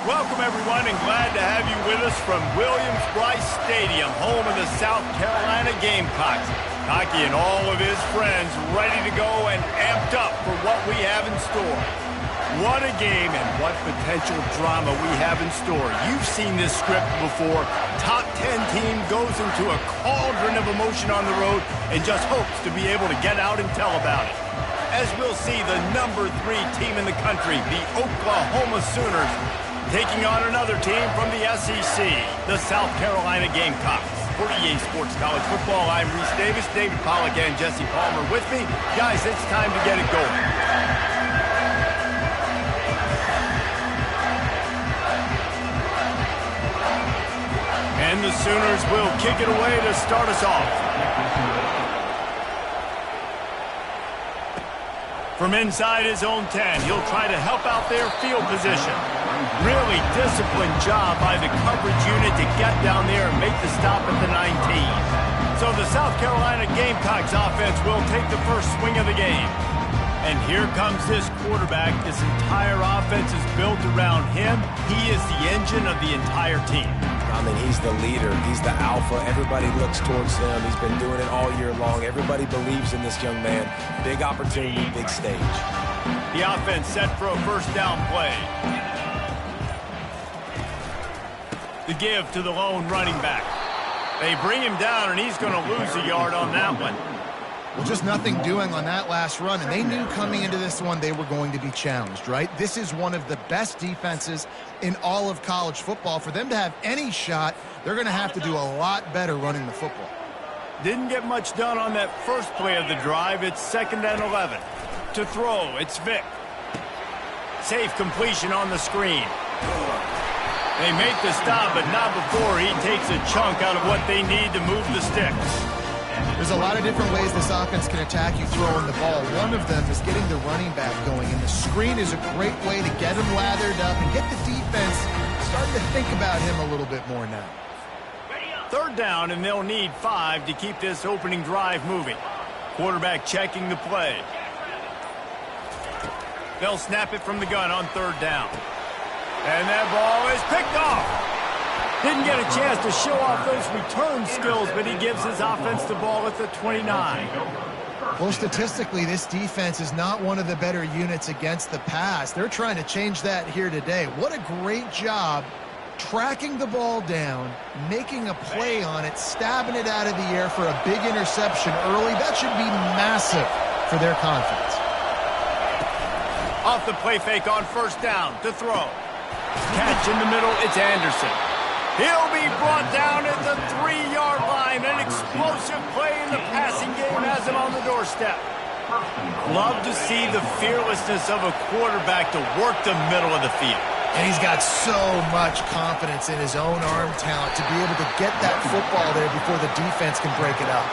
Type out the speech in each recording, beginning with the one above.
Welcome, everyone, and glad to have you with us from Williams-Brice Stadium, home of the South Carolina Gamecocks. Hockey and all of his friends ready to go and amped up for what we have in store. What a game and what potential drama we have in store. You've seen this script before. Top 10 team goes into a cauldron of emotion on the road and just hopes to be able to get out and tell about it. As we'll see, the number 3 team in the country, the Oklahoma Sooners, taking on another team from the SEC, the South Carolina Gamecocks. For EA Sports College Football, I'm Reese Davis, David Pollack, and Jesse Palmer with me. Guys, it's time to get it going. And the Sooners will kick it away to start us off. From inside his own 10, he'll try to help out their field position. Really disciplined job by the coverage unit to get down there and make the stop at the 19. So the South Carolina Gamecocks offense will take the first swing of the game. And here comes this quarterback. This entire offense is built around him. He is the engine of the entire team. I mean, he's the leader. He's the alpha. Everybody looks towards him. He's been doing it all year long. Everybody believes in this young man. Big opportunity, big stage. The offense set for a first down play. The give to the lone running back. They bring him down, and he's going to lose a yard on that one. Well, just nothing doing on that last run, and they knew coming into this one they were going to be challenged, right? This is one of the best defenses in all of college football. For them to have any shot, they're going to have to do a lot better running the football. Didn't get much done on that first play of the drive. It's 2nd and 11. To throw, it's Vick. Safe completion on the screen. They make the stop, but not before he takes a chunk out of what they need to move the sticks. There's a lot of different ways this offense can attack you throwing the ball. One of them is getting the running back going, and the screen is a great way to get him lathered up and get the defense starting to think about him a little bit more now. 3rd down, and they'll need 5 to keep this opening drive moving. Quarterback checking the play. They'll snap it from the gun on 3rd down. And that ball is picked off. Didn't get a chance to show off those return skills, but he gives his offense the ball at the 29. Well, statistically, this defense is not one of the better units against the pass. They're trying to change that here today. What a great job tracking the ball down, making a play on it, stabbing it out of the air for a big interception early. That should be massive for their confidence. Off the play fake on 1st down to throw. Catch in the middle, it's Anderson. He'll be brought down at the 3-yard line. An explosive play in the passing game has him on the doorstep. Love to see the fearlessness of a quarterback to work the middle of the field. And he's got so much confidence in his own arm talent to be able to get that football there before the defense can break it up.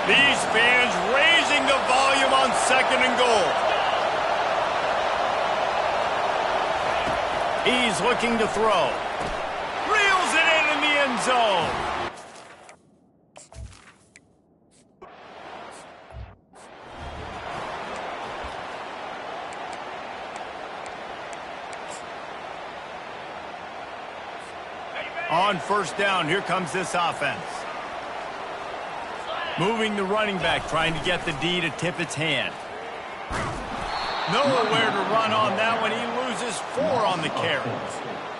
These fans raising the volume on 2nd and goal. He's looking to throw. Reels it in the end zone. On 1st down, here comes this offense. Moving the running back, trying to get the D to tip its hand. Nowhere to run on that one. He loses 4 on the carry.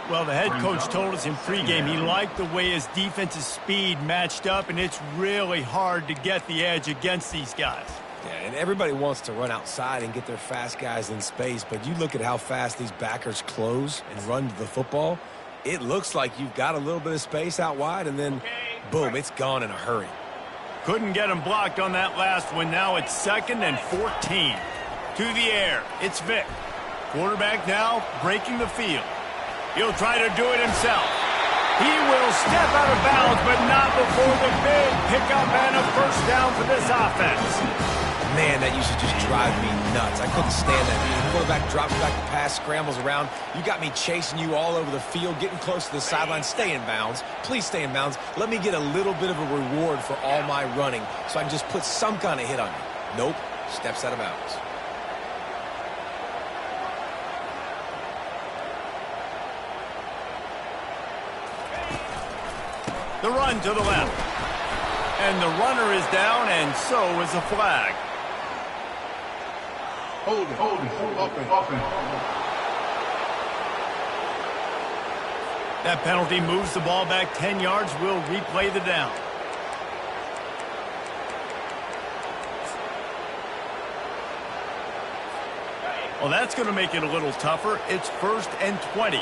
Well, the head coach told us in pregame he liked the way his defense's speed matched up, and it's really hard to get the edge against these guys. Yeah, and everybody wants to run outside and get their fast guys in space, but you look at how fast these backers close and run to the football, it looks like you've got a little bit of space out wide, and then, boom, it's gone in a hurry. Couldn't get him blocked on that last one. Now it's 2nd and 14. To the air, it's Vick. Quarterback now breaking the field. He'll try to do it himself. He will step out of bounds, but not before the big pickup and a 1st down for this offense. Man, that used to just drive me nuts. I couldn't stand that. The quarterback drops back the pass, scrambles around. You got me chasing you all over the field, getting close to the sideline. Stay in bounds. Please stay in bounds. Let me get a little bit of a reward for all my running so I can just put some kind of hit on you. Nope. Steps out of bounds. The run to the left. And the runner is down, and so is a flag. Hold it, offense. That penalty moves the ball back 10 yards. We'll replay the down. Well, that's going to make it a little tougher. It's 1st and 20.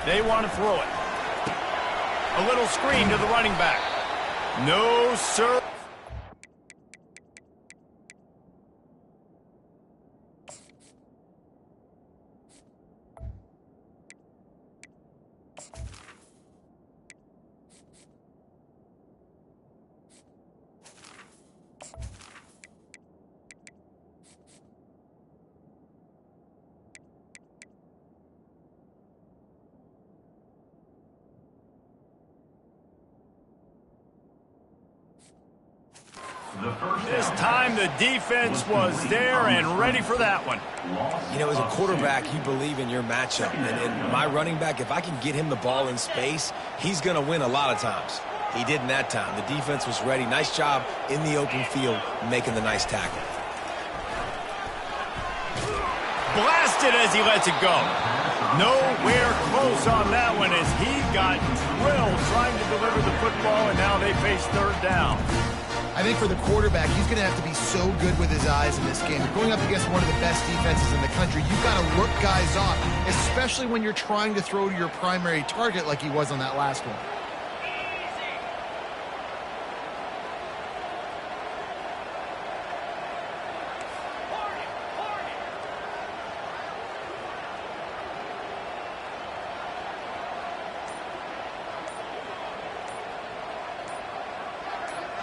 They want to throw it. A little screen to the running back. No, sir. This time the defense was there and ready for that one. You know, as a quarterback, you believe in your matchup. And my running back, if I can get him the ball in space, he's going to win a lot of times. He did in that time. The defense was ready. Nice job in the open field making the nice tackle. Blasted as he lets it go. Nowhere close on that one as he got drilled trying to deliver the football, and now they face 3rd down. I think for the quarterback, he's going to have to be so good with his eyes in this game. You're going up against one of the best defenses in the country. You've got to look guys off, especially when you're trying to throw to your primary target like he was on that last one.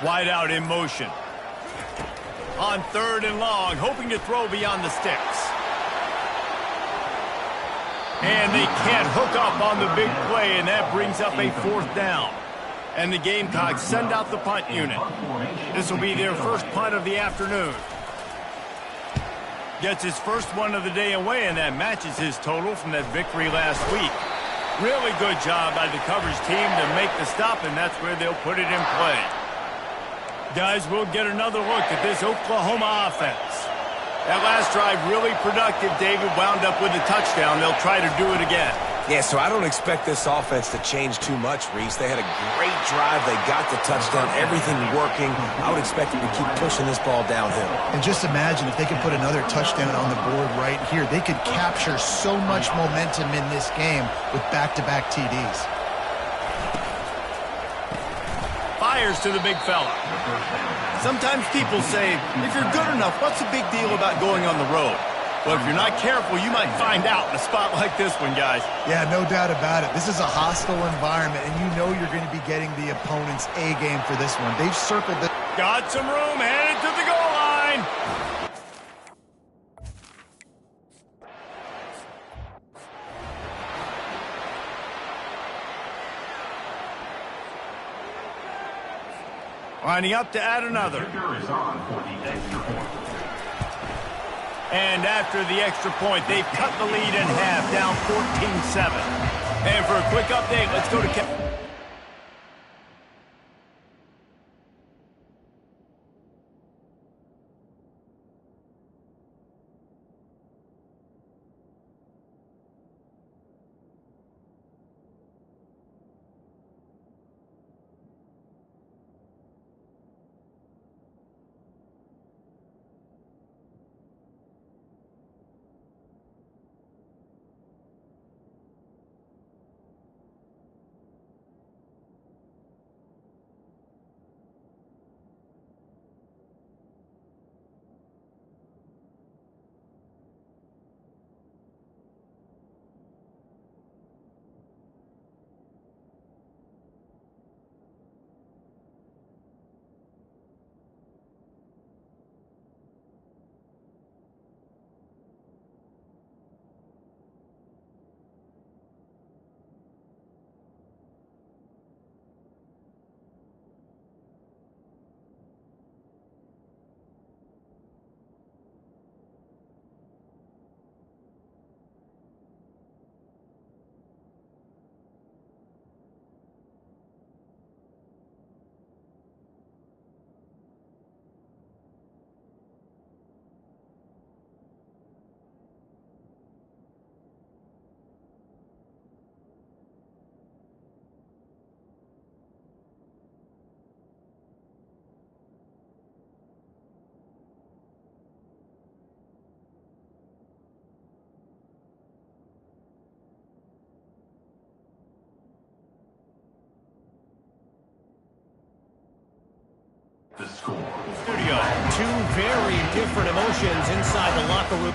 Wide out in motion. On 3rd and long, hoping to throw beyond the sticks. And they can't hook up on the big play, and that brings up a 4th down. And the Gamecocks send out the punt unit. This will be their first punt of the afternoon. Gets his first one of the day away, and that matches his total from that victory last week. Really good job by the coverage team to make the stop, and that's where they'll put it in play. Guys, we'll get another look at this Oklahoma offense. That last drive really productive. David wound up with a touchdown. They'll try to do it again. Yeah, so I don't expect this offense to change too much, Reese. They had a great drive. They got the touchdown. Everything working. I would expect them to keep pushing this ball downhill. And just imagine if they could put another touchdown on the board right here. They could capture so much momentum in this game with back-to-back TDs. Fires to the big fella. Sometimes people say, if you're good enough, what's the big deal about going on the road? Well, if you're not careful, you might find out in a spot like this one, guys. Yeah, no doubt about it. This is a hostile environment, and you know you're going to be getting the opponent's A game for this one. They've circled the... Got some room, headed to the goal line. Lining up to add another. And after the extra point, they've cut the lead in half, down 14-7. And for a quick update, let's go to... Two very different emotions inside the locker room.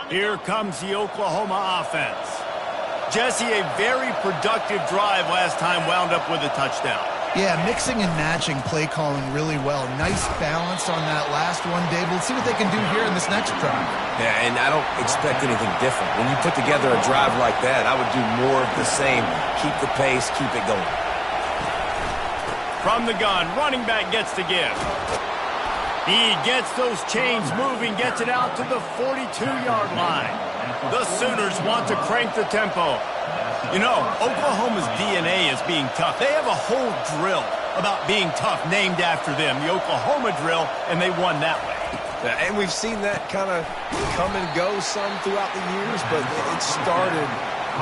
Here comes the Oklahoma offense. Jesse, a very productive drive last time wound up with a touchdown. Yeah, mixing and matching play calling really well. Nice balance on that last one, Dave. Let's see what they can do here in this next drive. Yeah, and I don't expect anything different. When you put together a drive like that, I would do more of the same. Keep the pace, keep it going. From the gun, running back gets the give. He gets those chains moving, gets it out to the 42-yard line. The Sooners want to crank the tempo. You know, Oklahoma's DNA is being tough. They have a whole drill about being tough named after them, the Oklahoma drill, and they won that way. Yeah, and we've seen that kind of come and go some throughout the years, but it started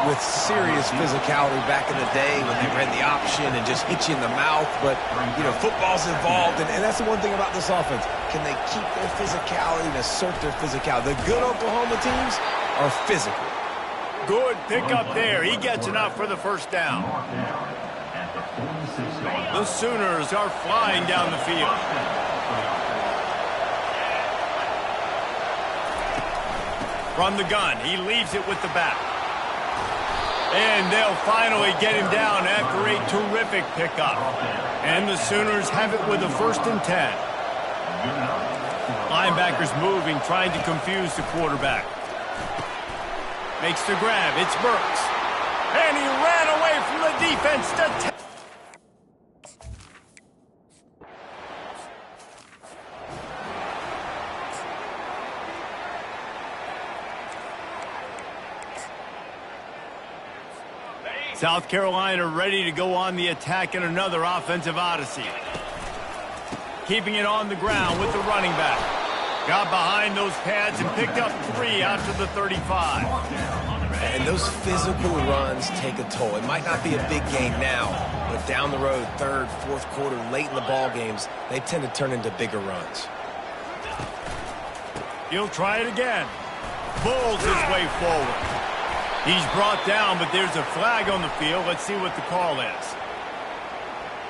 with serious physicality back in the day when they ran the option and just hit you in the mouth. But, you know, football's involved, and that's the one thing about this offense. Can they keep their physicality and assert their physicality? The good Oklahoma teams are physical. Good pickup there. He gets enough for the first down. The Sooners are flying down the field. From the gun, he leaves it with the back. And they'll finally get him down after a terrific pickup. And the Sooners have it with a 1st and 10. Linebackers moving, trying to confuse the quarterback. Makes the grab. It's Burks. And he ran away from the defense to South Carolina ready to go on the attack in another offensive odyssey. Keeping it on the ground with the running back. Got behind those pads and picked up 3 out to the 35. And those physical runs take a toll. It might not be a big game now, but down the road, 3rd, 4th quarter, late in the ball games, they tend to turn into bigger runs. He'll try it again. Pulls his way forward. He's brought down, but there's a flag on the field. Let's see what the call is.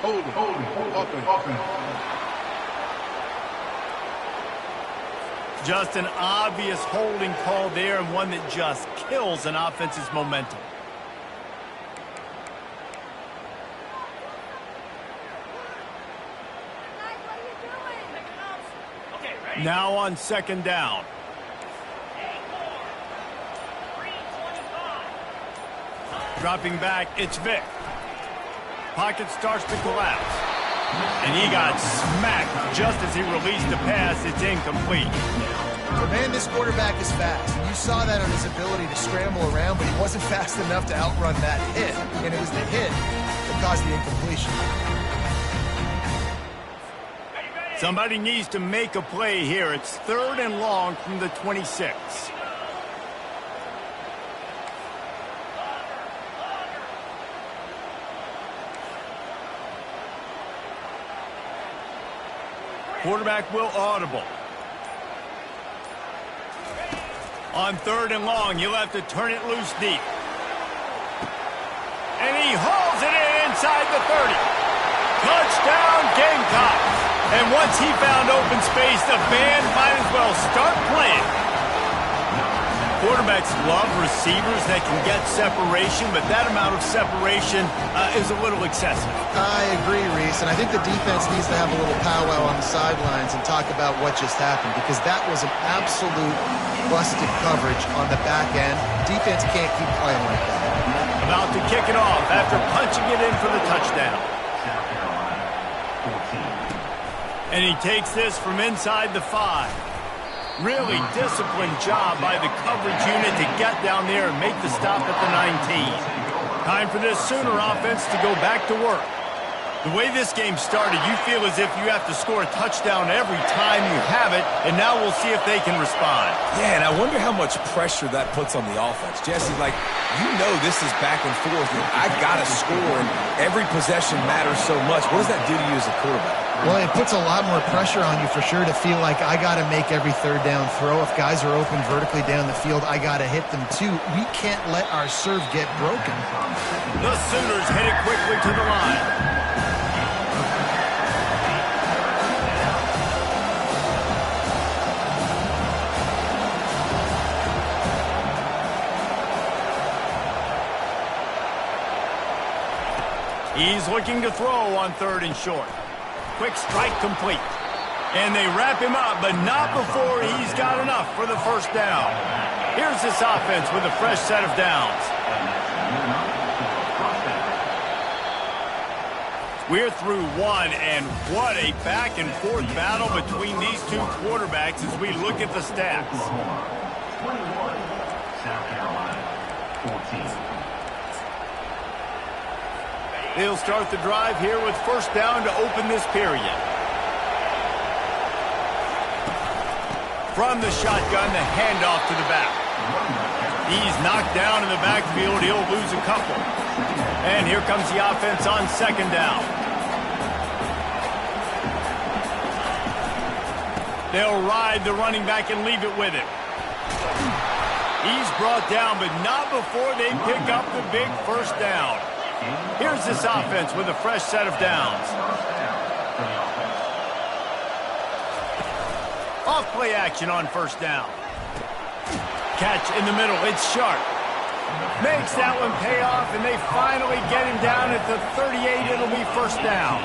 Holding. Just an obvious holding call there, and one that just kills an offense's momentum. Now on 2nd down. Dropping back, it's Vick. Pocket starts to collapse. And he got smacked just as he released the pass. It's incomplete. So, man, this quarterback is fast. And you saw that on his ability to scramble around, but he wasn't fast enough to outrun that hit. And it was the hit that caused the incompletion. Somebody needs to make a play here. It's 3rd and long from the 26. Quarterback will audible. On 3rd and long, you'll have to turn it loose deep. And he hauls it in inside the 30. Touchdown, Gamecocks. And once he found open space, the band might as well start playing. Quarterbacks love receivers that can get separation, but that amount of separation is a little excessive. I agree, Reese, and I think the defense needs to have a little powwow on the sidelines and talk about what just happened, because that was an absolute busted coverage on the back end. Defense can't keep playing like that. About to kick it off after punching it in for the touchdown. And he takes this from inside the 5. Really disciplined job by the coverage unit to get down there and make the stop at the 19. Time for this Sooner offense to go back to work. The way this game started, you feel as if you have to score a touchdown every time you have it, and now we'll see if they can respond. Yeah, and I wonder how much pressure that puts on the offense. Jesse, like, you know this is back and forth, and I got to score, and every possession matters so much. What does that do to you as a quarterback? Well, it puts a lot more pressure on you for sure to feel like I got to make every third down throw. If guys are open vertically down the field, I got to hit them too. We can't let our serve get broken. The Sooners headed quickly to the line. He's looking to throw on 3rd and short. Quick strike complete. And they wrap him up, but not before he's got enough for the first down. Here's this offense with a fresh set of downs. We're through one, and what a back-and-forth battle between these two quarterbacks as we look at the stats. 21, South Carolina, 14. They'll start the drive here with first down to open this period. From the shotgun, the handoff to the back. He's knocked down in the backfield. He'll lose a couple. And here comes the offense on 2nd down. They'll ride the running back and leave it with him. He's brought down, but not before they pick up the big first down. Here's this offense with a fresh set of downs. Off play action on first down. Catch in the middle. It's Sharp. Makes that one pay off, and they finally get him down at the 38. It'll be first down.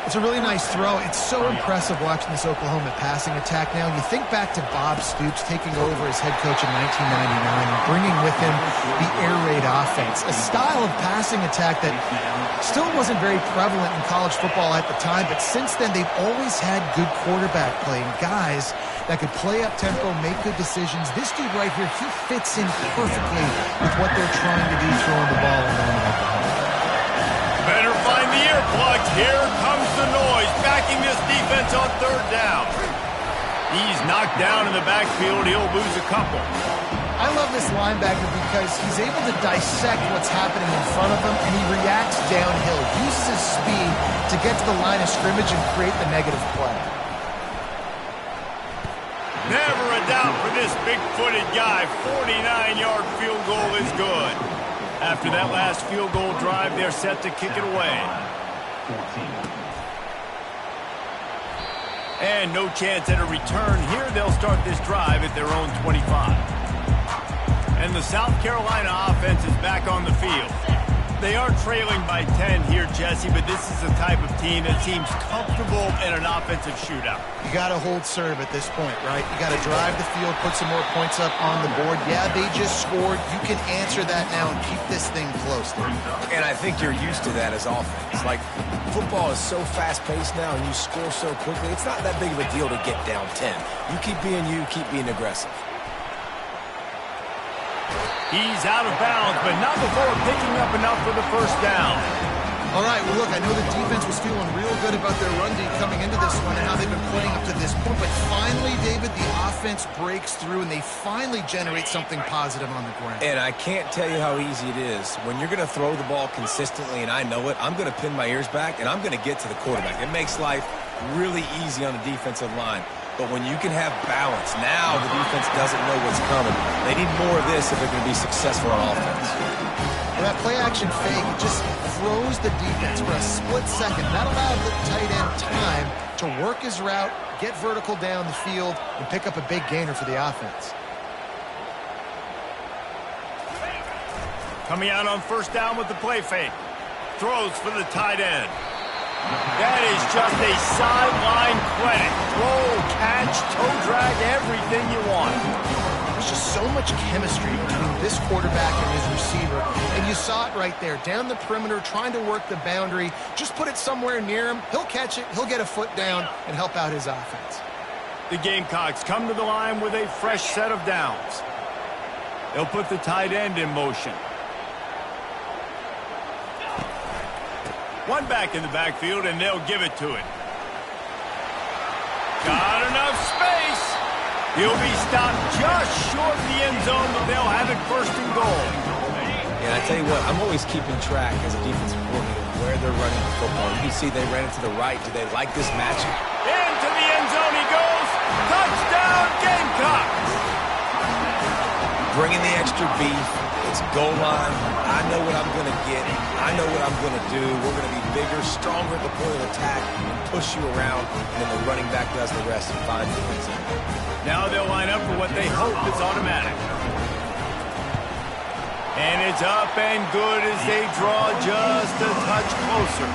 It's a really nice throw. It's so impressive watching this Oklahoma passing attack now. You think back to Bob Stoops taking over as head coach in 1999 and bringing with him the air raid offense, a style of passing attack that still wasn't very prevalent in college football at the time, but since then they've always had good quarterback play, guys that could play up tempo, make good decisions. This dude right here, he fits in perfectly with what they're trying to do throwing the ball around Oklahoma. Better find the earplugs. Here comes the noise, backing this defense on 3rd down. He's knocked down in the backfield. He'll lose a couple. I love this linebacker because he's able to dissect what's happening in front of him, and he reacts downhill, uses his speed to get to the line of scrimmage and create the negative play. Never a doubt for this big-footed guy. 49-yard field goal is good. After that last field goal drive, they're set to kick it away. 14. And no chance at a return here. They'll start this drive at their own 25. And the South Carolina offense is back on the field. They are trailing by 10 here, Jesse, but this is the type of team that seems comfortable in an offensive shootout. You got to hold serve at this point, right? You got to drive the field, put some more points up on the board. Yeah, they just scored. You can answer that now and keep this thing close. And I think you're used to that as offense. Like, football is so fast-paced now and you score so quickly, it's not that big of a deal to get down 10. You keep being aggressive. He's out of bounds, but not before picking up enough for the first down. All right, well, look, I know the defense was feeling real good about their run D coming into this one and how they've been playing up to this point, but finally, David, the offense breaks through and they finally generate something positive on the ground. And I can't tell you how easy it is. When you're going to throw the ball consistently, and I know it, I'm going to pin my ears back, and I'm going to get to the quarterback. It makes life really easy on the defensive line. But when you can have balance, now the defense doesn't know what's coming. They need more of this if they're going to be successful on offense. Well, that play-action fake, it just froze the defense for a split second. That allowed the tight end time to work his route, get vertical down the field, and pick up a big gainer for the offense. Coming out on first down with the play fake. Throws for the tight end. That is just a sideline credit. Throw, catch, toe drag, everything you want. There's just so much chemistry between this quarterback and his receiver. And you saw it right there, down the perimeter, trying to work the boundary. Just put it somewhere near him. He'll catch it, he'll get a foot down, and help out his offense. The Gamecocks come to the line with a fresh set of downs. They'll put the tight end in motion. One back in the backfield, and they'll give it to it. Got enough space. He'll be stopped just short of the end zone, but they'll have it first and goal. And I tell you what, I'm always keeping track as a defensive coordinator where they're running the football. You can see they ran it to the right. Do they like this matchup? Into the end zone he goes. Touchdown, Gamecocks. Bringing the extra beef. It's goal line. I know what I'm going to get. I know what I'm going to do. We're going to be bigger, stronger at the point of attack and push you around. And then the running back does the rest and finds the end zone. Now they'll line up for what they hope is automatic. And it's up and good as they draw just a touch closer.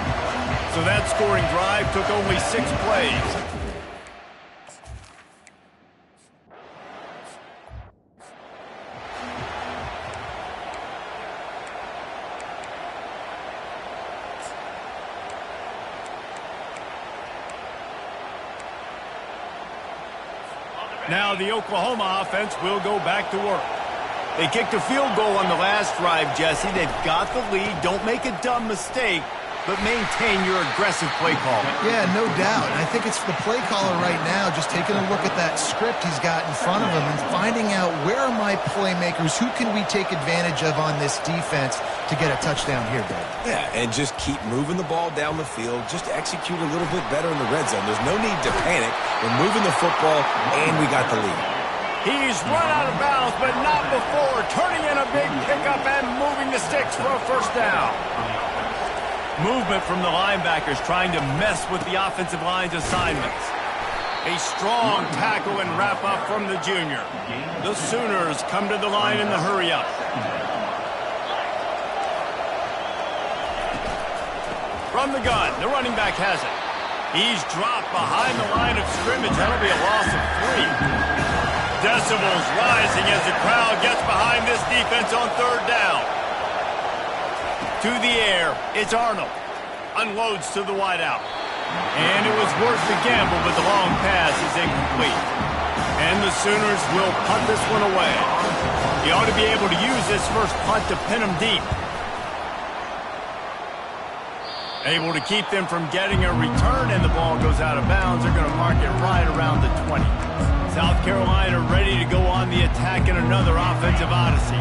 So that scoring drive took only 6 plays. Now the Oklahoma offense will go back to work. They kicked a field goal on the last drive, Jesse. They've got the lead. Don't make a dumb mistake, but maintain your aggressive play call. Yeah, no doubt. And I think it's the play caller right now just taking a look at that script he's got in front of him and finding out where are my playmakers, who can we take advantage of on this defense to get a touchdown here, Dave. Yeah, and just keep moving the ball down the field. Just execute a little bit better in the red zone. There's no need to panic. We're moving the football, and we got the lead. He's run out of bounds, but not before. Turning in a big pickup and moving the sticks for a first down. Movement from the linebackers trying to mess with the offensive line's assignments. A strong tackle and wrap-up from the junior. The Sooners come to the line in the hurry-up. From the gun, the running back has it. He's dropped behind the line of scrimmage. That'll be a loss of 3. Decibels rising as the crowd gets behind this defense on third down. To the air, it's Arnold. Unloads to the wideout. And it was worth the gamble, but the long pass is incomplete. And the Sooners will punt this one away. He ought to be able to use this first punt to pin them deep. Able to keep them from getting a return, and the ball goes out of bounds. They're going to mark it right around the 20. South Carolina ready to go on the attack in another offensive odyssey.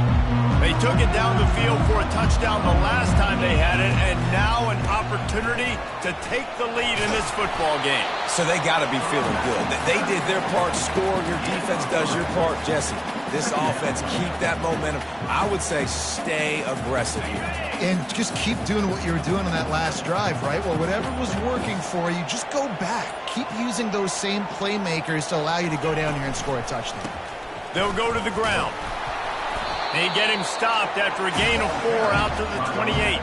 They took it down the field for a touchdown the last time they had it, and now an opportunity to take the lead in this football game. So they got to be feeling good. They did their part, score. Your defense does your part. Jesse, this offense, keep that momentum. I would say stay aggressive here. And just keep doing what you were doing on that last drive, right? Well, whatever was working for you, just go back. Keep using those same playmakers to allow you to go down here and score a touchdown. They'll go to the ground. They get him stopped after a gain of 4 out to the 28.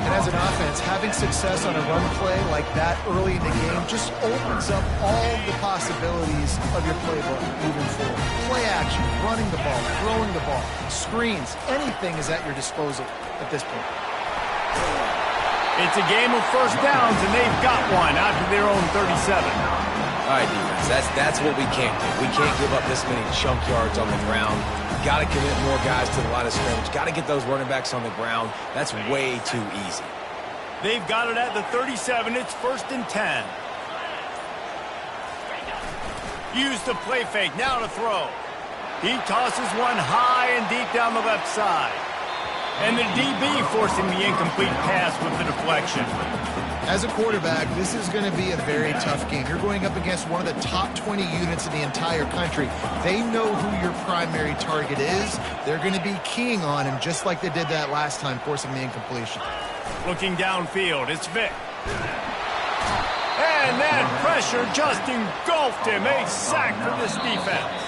And as an offense, having success on a run play like that early in the game just opens up all the possibilities of your playbook moving forward. Play action, running the ball, throwing the ball, screens, anything is at your disposal at this point. It's a game of first downs, and they've got one out to their own 37. All right, defense, that's what we can't do. We can't give up this many chunk yards on the ground. Got to commit more guys to the line of scrimmage. Got to get those running backs on the ground. That's way too easy. They've got it at the 37. It's 1st and 10. Use the play fake. Now to throw. He tosses one high and deep down the left side. And the DB forcing the incomplete pass with the deflection. As a quarterback, this is going to be a very tough game. You're going up against one of the top 20 units in the entire country. They know who your primary target is. They're going to be keying on him just like they did that last time, forcing the incompletion. Looking downfield, it's Vick. And that pressure just engulfed him. A sack for this defense.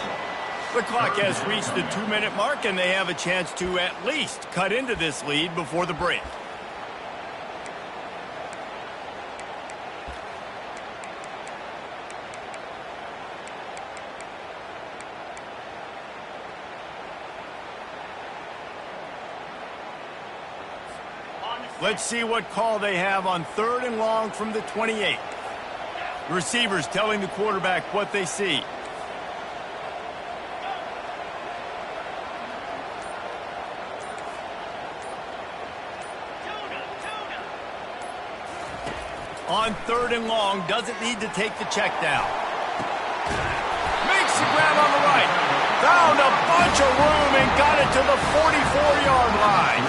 The clock has reached the 2-minute mark, and they have a chance to at least cut into this lead before the break. Let's see what call they have on 3rd and long from the 28. The receivers telling the quarterback what they see. On 3rd and long, doesn't need to take the check down. Makes the grab on the right. Found a bunch of room and got it to the 44-yard line.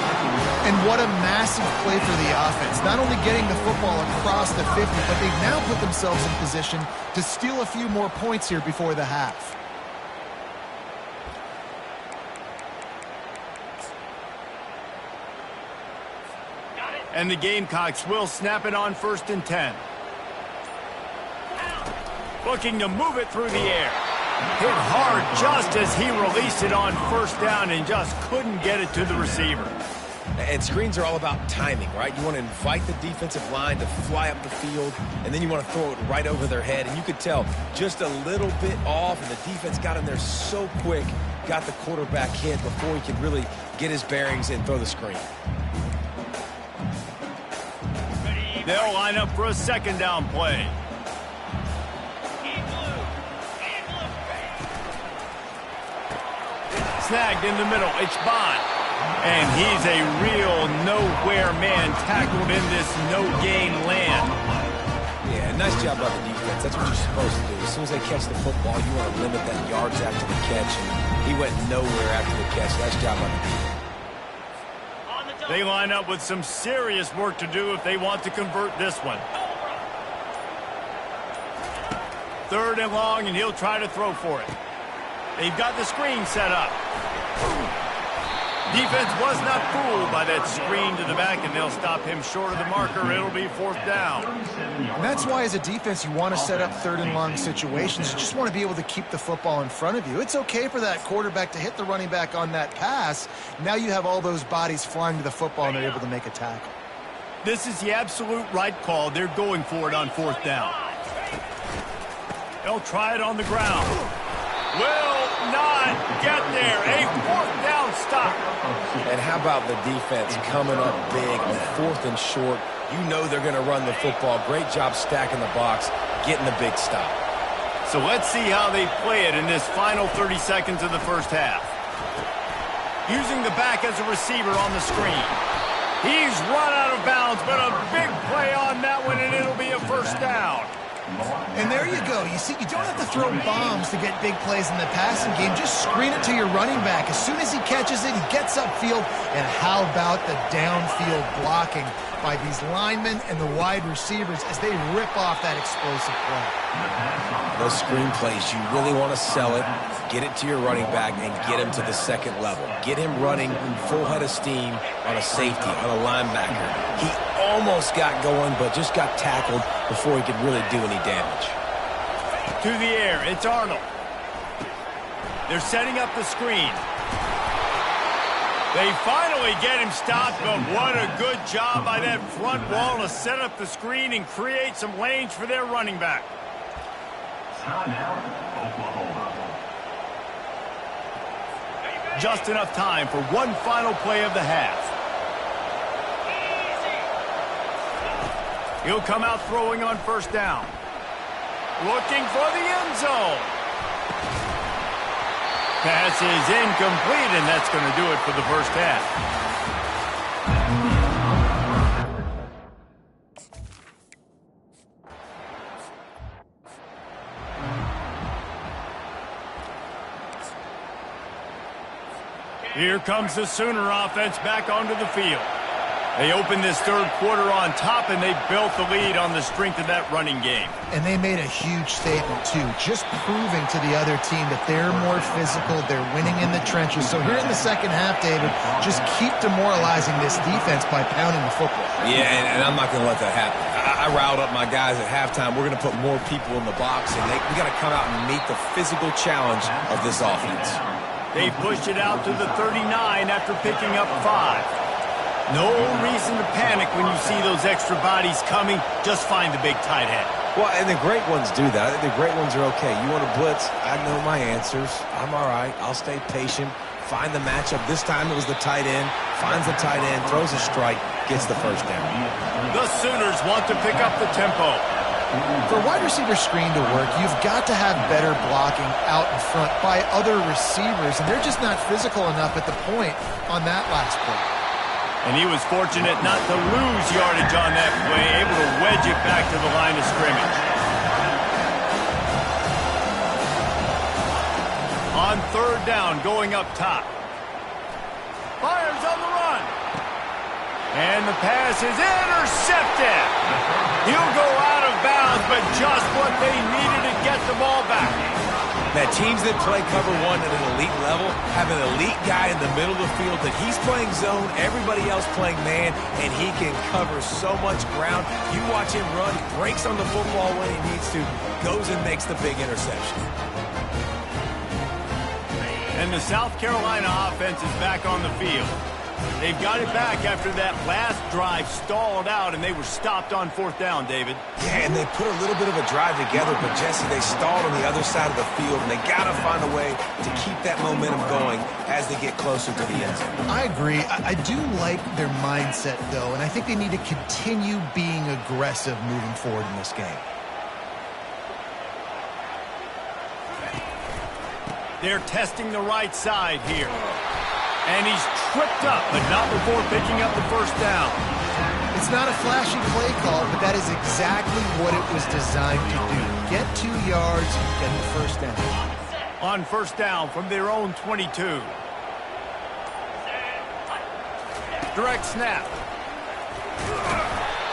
And what a massive play for the offense. Not only getting the football across the 50, but they've now put themselves in position to steal a few more points here before the half. And the Gamecocks will snap it on 1st and 10. Looking to move it through the air. Hit hard just as he released it on 1st down and just couldn't get it to the receiver. And screens are all about timing, right? You want to invite the defensive line to fly up the field, and then you want to throw it right over their head. And you could tell just a little bit off, and the defense got in there so quick, got the quarterback hit before he could really get his bearings and throw the screen. They'll line up for a 2nd down play. Snagged in the middle. It's Bond. And he's a real nowhere man tackled in this no-gain land. Yeah, nice job by the defense. That's what you're supposed to do. As soon as they catch the football, you want to limit that yards after the catch. And he went nowhere after the catch. Nice job by the defense. They line up with some serious work to do if they want to convert this one. 3rd and long, and he'll try to throw for it. They've got the screen set up. Defense was not fooled by that screen to the back, and they'll stop him short of the marker. It'll be 4th down. And that's why, as a defense, you want to set up 3rd and long situations. You just want to be able to keep the football in front of you. It's okay for that quarterback to hit the running back on that pass. Now you have all those bodies flying to the football, and they're able to make a tackle. This is the absolute right call. They're going for it on 4th down. They'll try it on the ground. Will not get there. A 4th down stop. And how about the defense coming up big on 4th and short? You know they're going to run the football. Great job stacking the box, getting the big stop. So let's see how they play it in this final 30 seconds of the 1st half. Using the back as a receiver on the screen. He's run out of bounds, but a big play on that one, and it'll be a 1st down. And there you go. You see, you don't have to throw bombs to get big plays in the passing game. Just screen it to your running back. As soon as he catches it, he gets upfield. And how about the downfield blocking by these linemen and the wide receivers as they rip off that explosive play? Those screen plays, you really want to sell it, get it to your running back, and get him to the 2nd level. Get him running full head of steam on a safety, on a linebacker. He almost got going, but just got tackled before he could really do any damage. To the air, it's Arnold. They're setting up the screen. They finally get him stopped, but what a good job by that front wall to set up the screen and create some lanes for their running back. Timeout, Oklahoma. Just enough time for one final play of the half. He'll come out throwing on 1st down. Looking for the end zone. Pass is incomplete, and that's going to do it for the 1st half. Here comes the Sooner offense back onto the field. They opened this 3rd quarter on top, and they built the lead on the strength of that running game. And they made a huge statement, too, just proving to the other team that they're more physical, they're winning in the trenches. So here in the 2nd half, David, just keep demoralizing this defense by pounding the football. Yeah, and I'm not going to let that happen. I riled up my guys at halftime. We're going to put more people in the box, and we got to come out and meet the physical challenge of this offense. They pushed it out to the 39 after picking up 5. No reason to panic when you see those extra bodies coming. Just find the big tight end. Well, and the great ones do that. I think the great ones are okay. You want to blitz? I know my answers. I'm all right. I'll stay patient. Find the matchup. This time it was the tight end. Finds the tight end, throws a strike, gets the 1st down. The Sooners want to pick up the tempo. For wide receiver screen to work, you've got to have better blocking out in front by other receivers, and they're just not physical enough at the point on that last play. And he was fortunate not to lose yardage on that play, able to wedge it back to the line of scrimmage. On third down, going up top. Fires on the run. And the pass is intercepted. He'll go out of bounds, but just what they needed to get the ball back. Now, teams that play cover one at an elite level have an elite guy in the middle of the field that he's playing zone, everybody else playing man, and he can cover so much ground. You watch him run, breaks on the football when he needs to, goes and makes the big interception. And the South Carolina offense is back on the field. They've got it back after that last drive stalled out, and they were stopped on fourth down, David. Yeah, and they put a little bit of a drive together, but, Jesse, they stalled on the other side of the field, and they got to find a way to keep that momentum going as they get closer to the end zone. I agree. I do like their mindset, though, and I think they need to continue being aggressive moving forward in this game. They're testing the right side here. And he's tripped up, but not before picking up the first down. It's not a flashy play call, but that is exactly what it was designed to do. Get 2 yards, get the first down. On first down from their own 22. Direct snap.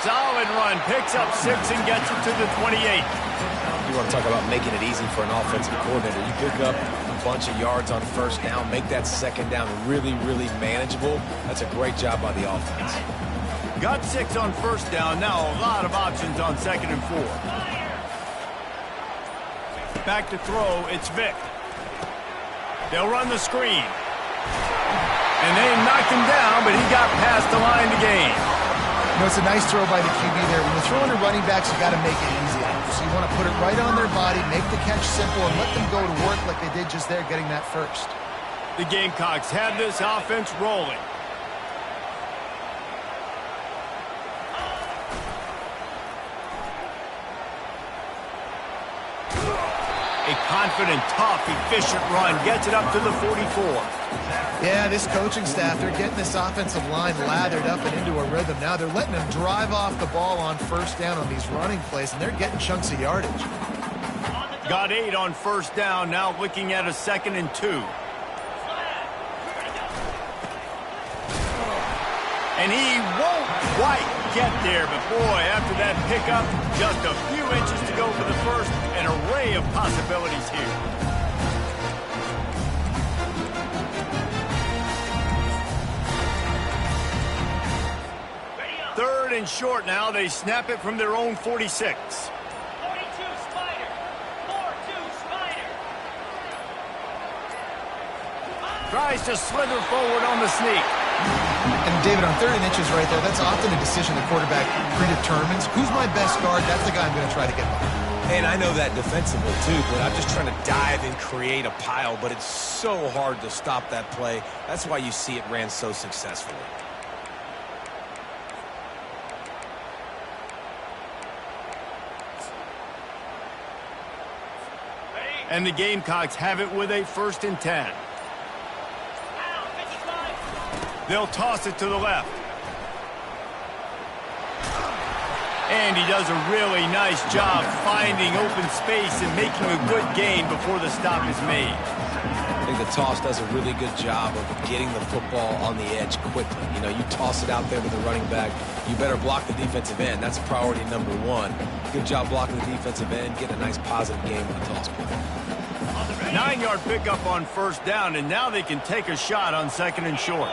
Solid run, picks up 6 and gets it to the 28. You want to talk about making it easy for an offensive coordinator. You pick up a bunch of yards on first down, make that second down really, really manageable. That's a great job by the offense. Got 6 on first down. Now a lot of options on second and 4. Back to throw, it's Vick. They'll run the screen. And they knocked him down, but he got past the line to gain. You know, it's a nice throw by the QB there. When you're throwing to running backs, you got to make it easy. So you want to put it right on their body, make the catch simple, and let them go to work like they did just there, getting that first. The Gamecocks have this offense rolling. A confident, tough, efficient run gets it up to the 44. Yeah, this coaching staff, they're getting this offensive line lathered up and into a rhythm. Now they're letting them drive off the ball on first down on these running plays, and they're getting chunks of yardage. Got 8 on first down, now looking at a 2nd and 2. And he won't quite get there, but boy, after that pickup, just a few inches to go for the first, an array of possibilities here. Third and short now. They snap it from their own 46. 42 Spider. 4-2 Spider. Tries to slither forward on the sneak. And David, on 30 inches right there, that's often a decision the quarterback predetermines. Who's my best guard? That's the guy I'm going to try to get by. And I know that defensively, too, but I'm just trying to dive and create a pile, but it's so hard to stop that play. That's why you see it ran so successfully. And the Gamecocks have it with a 1st and 10. They'll toss it to the left. And he does a really nice job finding open space and making a good gain before the stop is made. I think the toss does a really good job of getting the football on the edge quickly. You know, you toss it out there to the running back, you better block the defensive end. That's priority number 1. Good job blocking the defensive end, get a nice positive game with the toss play. 9-yard pickup on first down, and now they can take a shot on 2nd and short.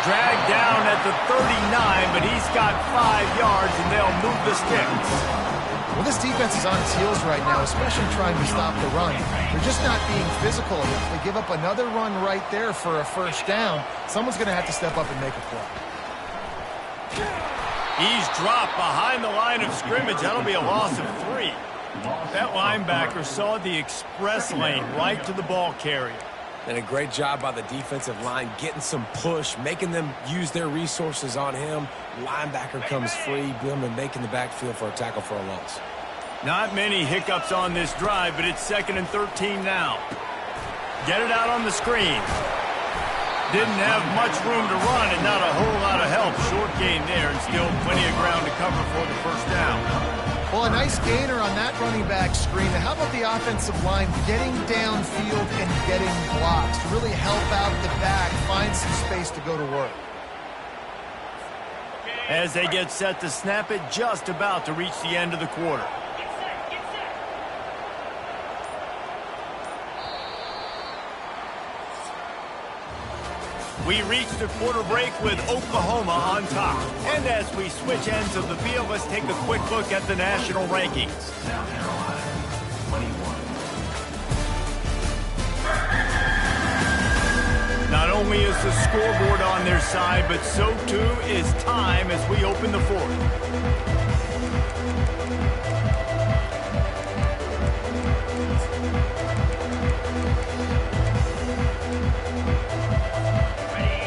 Dragged down at the 39, but he's got 5 yards, and they'll move the sticks. Well, this defense is on its heels right now, especially trying to stop the run. They're just not being physical enough. They give up another run right there for a first down. Someone's going to have to step up and make a play. He's dropped behind the line of scrimmage. That'll be a loss of 3. That linebacker saw the express lane right to the ball carrier. And a great job by the defensive line, getting some push, making them use their resources on him. Linebacker comes free, boom, and making the backfield for a tackle for a loss. Not many hiccups on this drive, but it's 2nd and 13 now. Get it out on the screen. Didn't have much room to run and not a whole lot of help. Short gain there and still plenty of ground to cover for the first down. Well, a nice gainer on that running back screen. How about the offensive line getting downfield and getting blocks to really help out the back, find some space to go to work? As they get set to snap it, just about to reach the end of the quarter. We reach the quarter break with Oklahoma on top. And as we switch ends of the field, let's take a quick look at the national rankings. South Carolina, 21. Not only is the scoreboard on their side, but so too is time as we open the fourth.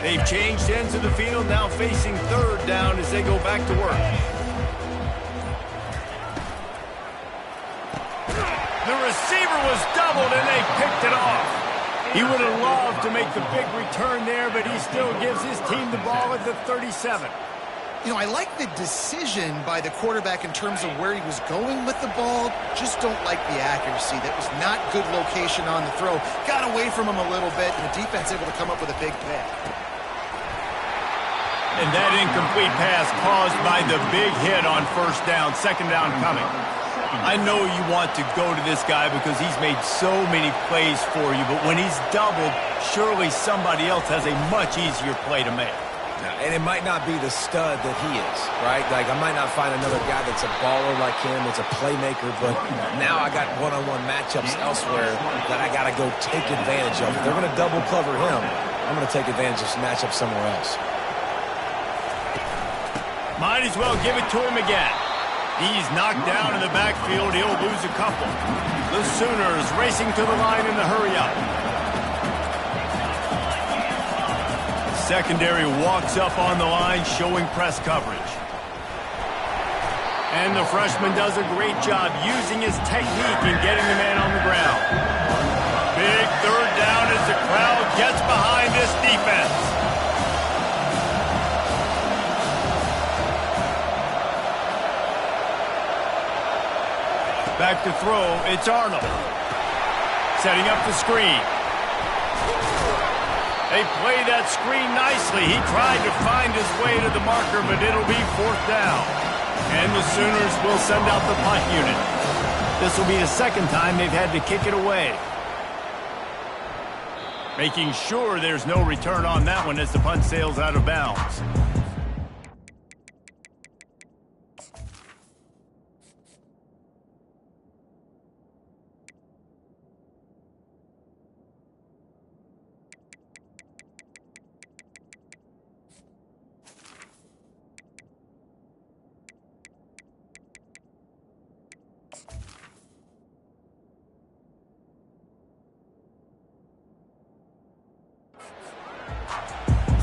They've changed ends of the field, now facing 3rd down as they go back to work. The receiver was doubled and they picked it off. He would have loved to make the big return there, but he still gives his team the ball at the 37. You know, I like the decision by the quarterback in terms of where he was going with the ball. Just don't like the accuracy. That was not good location on the throw. Got away from him a little bit, and the defense able to come up with a big pick. And that incomplete pass caused by the big hit on 1st down, 2nd down coming. I know you want to go to this guy because he's made so many plays for you, but when he's doubled, surely somebody else has a much easier play to make. And it might not be the stud that he is, right? Like, I might not find another guy that's a baller like him, that's a playmaker, but now I got one-on-one matchups elsewhere that I got to go take advantage of. If they're going to double cover him, I'm going to take advantage of some matchups somewhere else. Might as well give it to him again. He's knocked down in the backfield. He'll lose a couple. The Sooners racing to the line in the hurry-up. Secondary walks up on the line, showing press coverage. And the freshman does a great job using his technique and getting the man on the ground. Big 3rd down as the crowd gets behind this defense. Back to throw, it's Arnold. Setting up the screen. They play that screen nicely. He tried to find his way to the marker, but it'll be 4th down. And the Sooners will send out the punt unit. This will be the 2nd time they've had to kick it away. Making sure there's no return on that one as the punt sails out of bounds.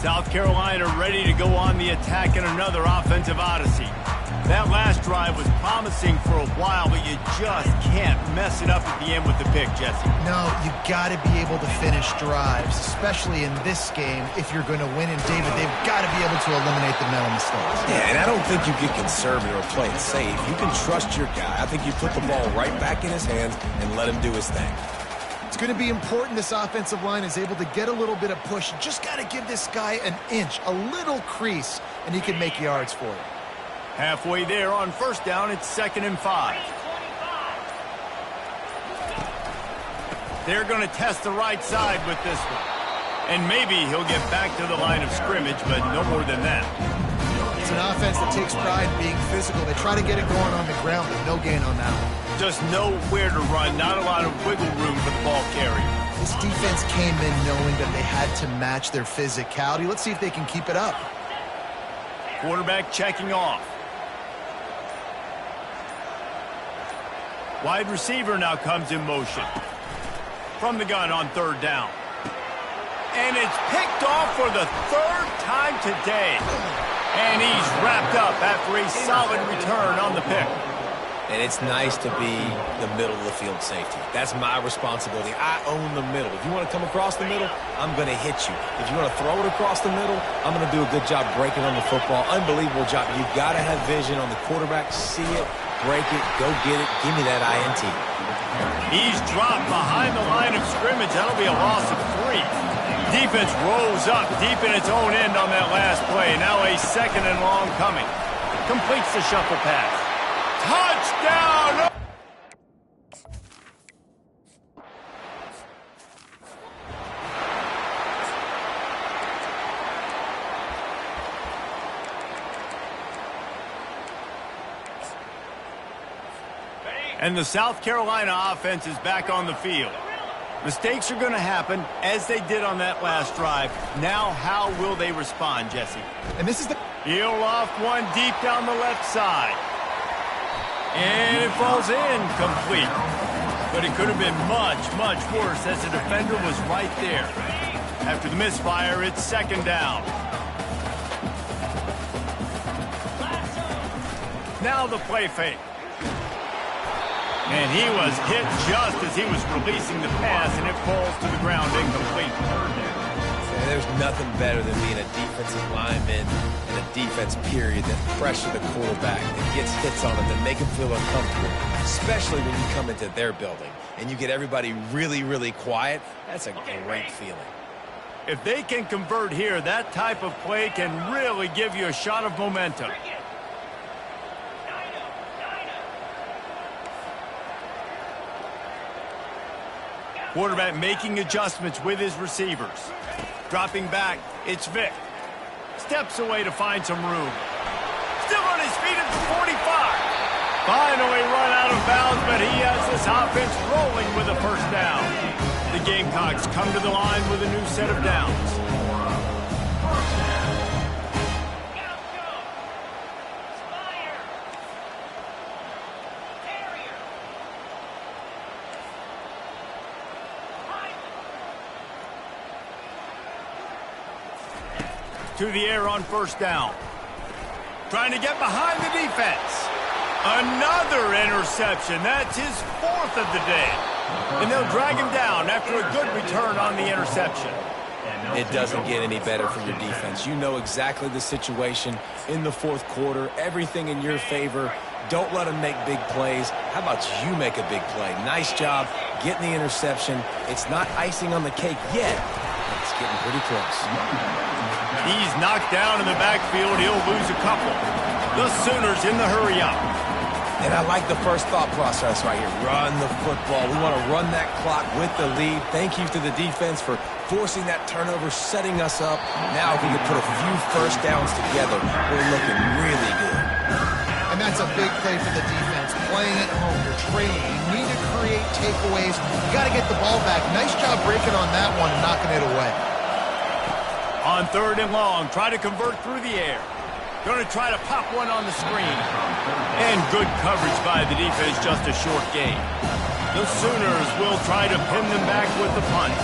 South Carolina ready to go on the attack in another offensive odyssey. That last drive was promising for a while, but you just can't mess it up at the end with the pick, Jesse. No, you got to be able to finish drives, especially in this game if you're going to win. And, David, they've got to be able to eliminate the mental mistakes. Yeah, and I don't think you get conservative or play it safe. You can trust your guy. I think you put the ball right back in his hands and let him do his thing. It's going to be important this offensive line is able to get a little bit of push. You just got to give this guy an inch, a little crease, and he can make yards for you. Halfway there on 1st down, it's 2nd and 5. They're going to test the right side with this one. And maybe he'll get back to the line of scrimmage, but no more than that. It's an offense that takes pride in being physical. They try to get it going on the ground, but no gain on that one. Just know where to run, not a lot of wiggle room for the ball carrier. This defense came in knowing that they had to match their physicality. Let's see if they can keep it up. Quarterback checking off. Wide receiver now comes in motion. From the gun on 3rd down. And it's picked off for the 3rd time today. And he's wrapped up after a solid return on the pick. And it's nice to be the middle of the field safety. That's my responsibility. I own the middle. If you want to come across the middle, I'm going to hit you. If you want to throw it across the middle, I'm going to do a good job breaking on the football. Unbelievable job. You've got to have vision on the quarterback. See it, break it, go get it. Give me that INT. He's dropped behind the line of scrimmage. That'll be a loss of 3. Defense rolls up deep in its own end on that last play. Now a 2nd and long coming. Completes the shuffle pass. Touchdown! And the South Carolina offense is back on the field. Mistakes are going to happen, as they did on that last drive. Now, how will they respond, Jesse? And this is the... He'll loft one deep down the left side. And it falls incomplete. But it could have been much, much worse as the defender was right there. After the misfire, it's 2nd down. Now the play fake. And he was hit just as he was releasing the pass, and it falls to the ground incomplete. And there's nothing better than being a defensive lineman and a defense period that pressure the quarterback, that gets hits on him, that make him feel uncomfortable, especially when you come into their building and you get everybody really, really quiet. That's a great feeling. If they can convert here, that type of play can really give you a shot of momentum. Quarterback making adjustments with his receivers. Dropping back, it's Vick. Steps away to find some room. Still on his feet at the 45. Finally run out of bounds, but he has this offense rolling with a 1st down. The Gamecocks come to the line with a new set of downs. To the air on 1st down. Trying to get behind the defense. Another interception. That's his 4th of the day. And they'll drag him down after a good return on the interception. It doesn't get any better for your defense. You know exactly the situation in the 4th quarter. Everything in your favor. Don't let them make big plays. How about you make a big play? Nice job getting the interception. It's not icing on the cake yet. It's getting pretty close. He's knocked down in the backfield. He'll lose a couple. The Sooners in the hurry-up. And I like the first thought process right here. Run the football. We want to run that clock with the lead. Thank you to the defense for forcing that turnover, setting us up. Now if we can put a few 1st downs together, we're looking really good. And that's a big play for the defense. Playing at home, you're training. You need to create takeaways. You got to get the ball back. Nice job breaking on that one and knocking it away. On 3rd and long, try to convert through the air. Going to try to pop one on the screen. And good coverage by the defense, just a short gain. The Sooners will try to pin them back with the punt.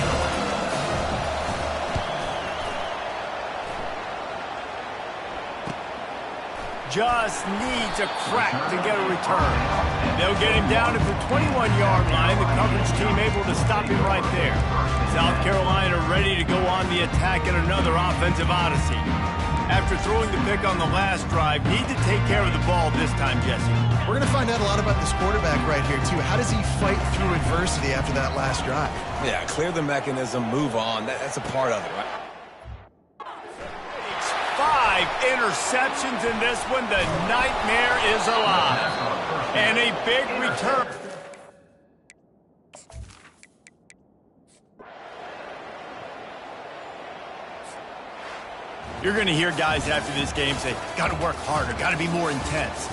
Just needs a crack to get a return. They'll get him down at the 21-yard line. The coverage team able to stop him right there. South Carolina ready to go on the attack in another offensive odyssey. After throwing the pick on the last drive, need to take care of the ball this time, Jesse. We're going to find out a lot about this quarterback right here, too. How does he fight through adversity after that last drive? Yeah, clear the mechanism, move on. That's a part of it, right? 5 interceptions in this one. The nightmare is alive. And a big return. You're going to hear guys after this game say, got to work harder, got to be more intense.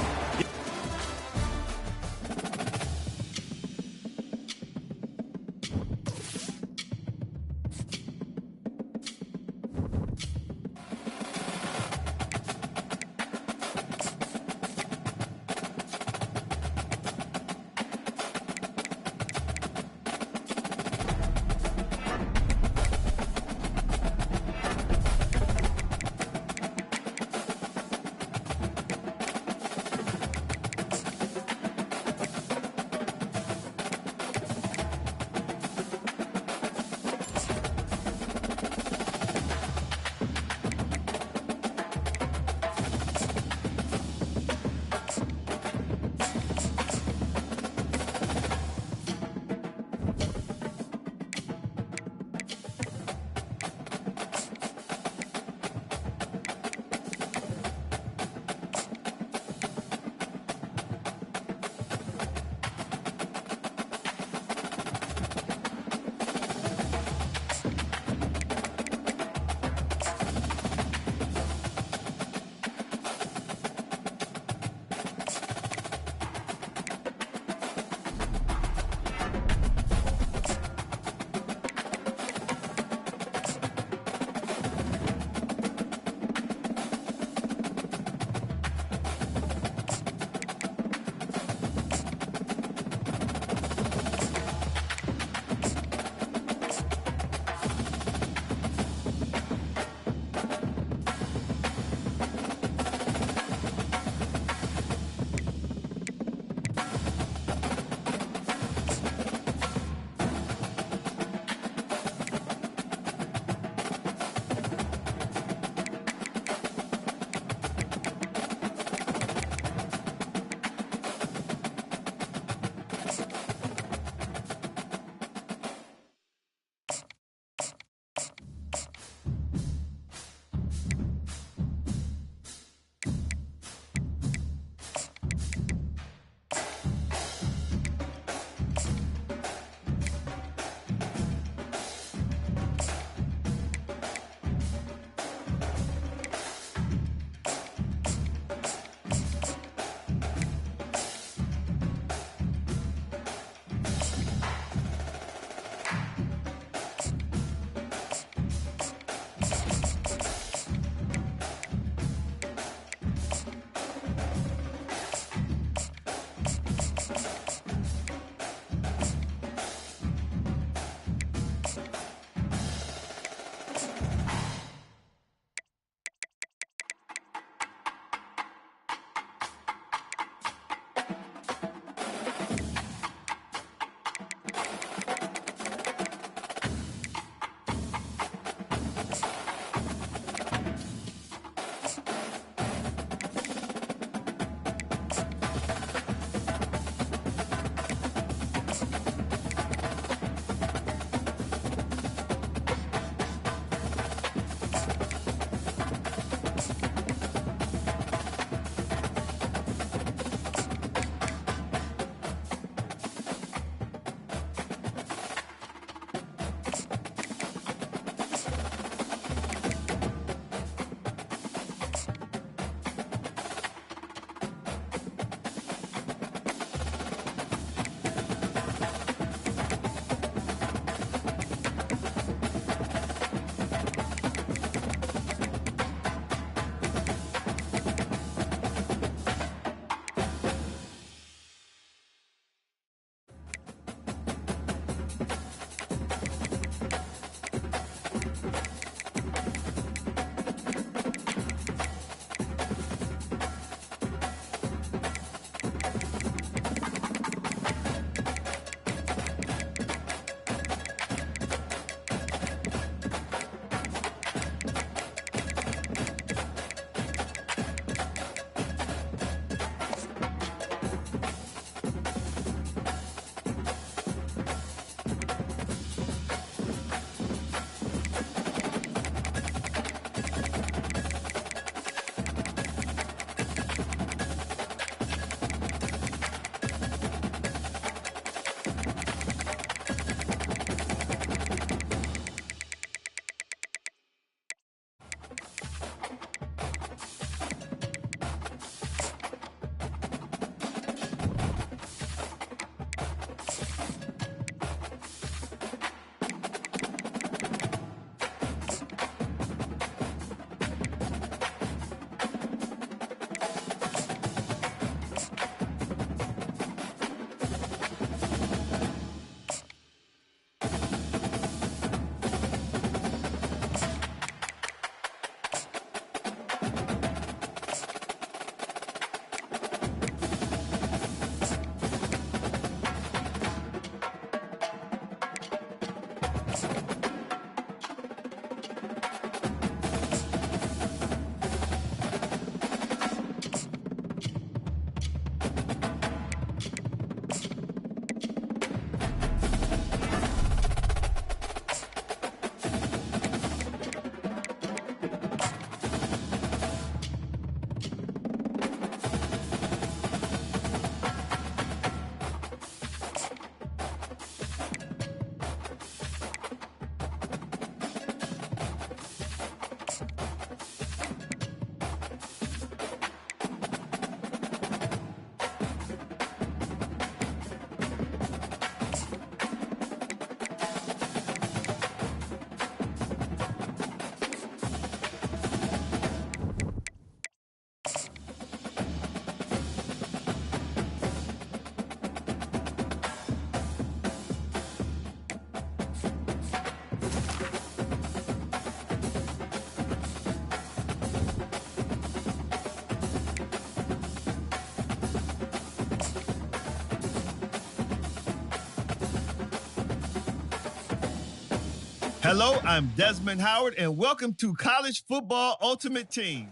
Hello, I'm Desmond Howard, and welcome to College Football Ultimate Team.